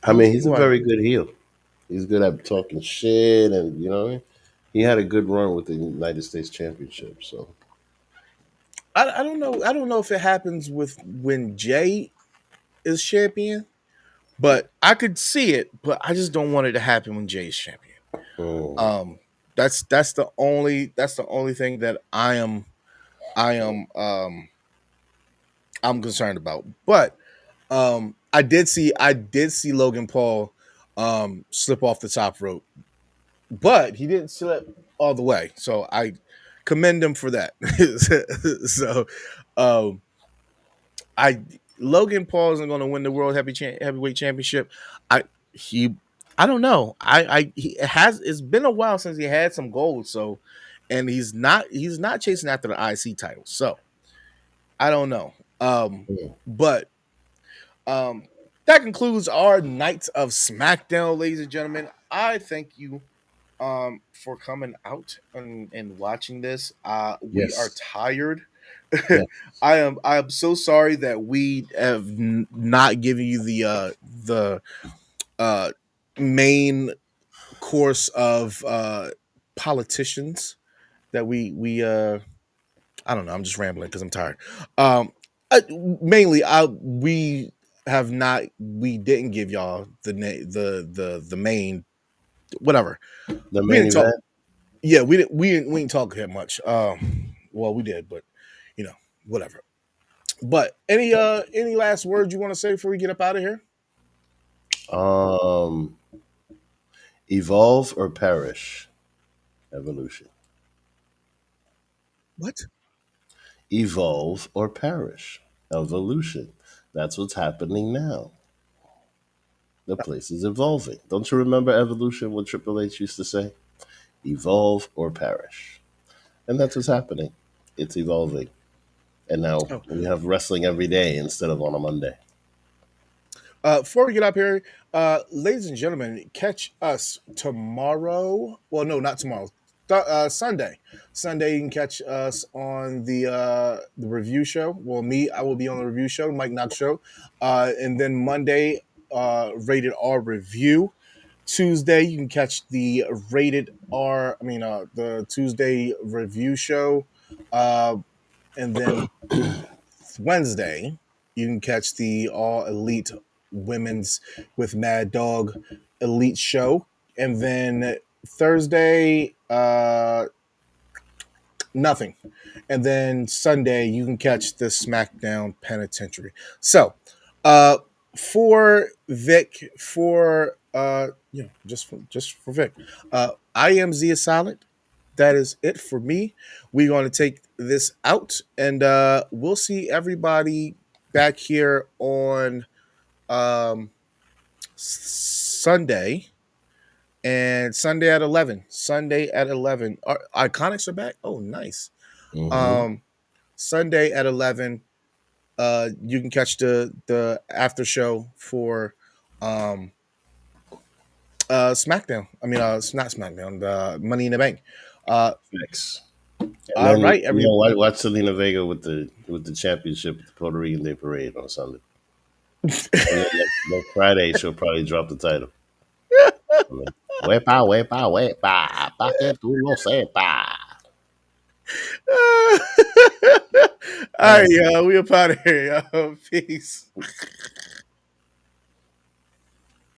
I who mean, he's a who I very good heel. He's good at talking shit, and you know, he had a good run with the United States Championship. So, I don't know. I don't know if it happens with when Jay is champion, but I could see it. But I just don't want it to happen when Jay is champion. hmm. Um, that's the only thing that I'm concerned about. But I did see Logan Paul slip off the top rope, but he didn't slip all the way. So I commend him for that. So um I Logan Paul isn't going to win the world heavyweight championship. I he I don't know. It's been a while since he had some gold. So, and he's not chasing after the IC title. So I don't know. But um, that concludes our night of SmackDown, ladies and gentlemen. I thank you for coming out and watching this. We are Yes, tired. yeah, I am so sorry that we have not given you the uh, main course of politicians that we I don't know. I'm just rambling because I'm tired. Um, Mainly, I we didn't give y'all the main whatever. The We main didn't talk. event. Yeah, we didn't talk that much. Well, we did, but you know, whatever. But any last words you want to say before we get up out of here? Um, evolve or perish. Evolution. What? Evolve or perish. Evolution. That's what's happening now. The place is evolving. Don't you remember evolution? What Triple H used to say? Evolve or perish. And that's what's happening. It's evolving. And now Oh, we have wrestling every day instead of on a Monday. before we get up here, ladies and gentlemen, catch us tomorrow. Well, no, not tomorrow. Sunday. Sunday, you can catch us on the review show. Well, me, I will be on the review show, Mike Knox show, and then Monday, rated R review. Tuesday, you can catch the rated R. I mean, the Tuesday review show, and then Wednesday, you can catch the All Elite Women's with Mad Dog Elite show, and then Thursday, nothing, and then Sunday you can catch the Smackdown Penitentiary. So, uh, for Vic, for just for Vic, I am Zia Silent. That is it for me. We're going to take this out, and we'll see everybody back here on um, Sunday. And Sunday at 11. Sunday at 11. Iconics are back. Oh, nice. Mm-hmm. Um, Sunday at 11. You can catch the after show for um SmackDown. I mean, it's not SmackDown. The Money in the Bank. Uh, Next. And all then right, every. watch Selena Vega with the championship at the Puerto Rican Day Parade on Sunday. And then next Friday she'll probably drop the title. I mean, wepa, wepa, wepa, pa que tú lo sepas. All right, y'all. We up out of here, y'all. Peace.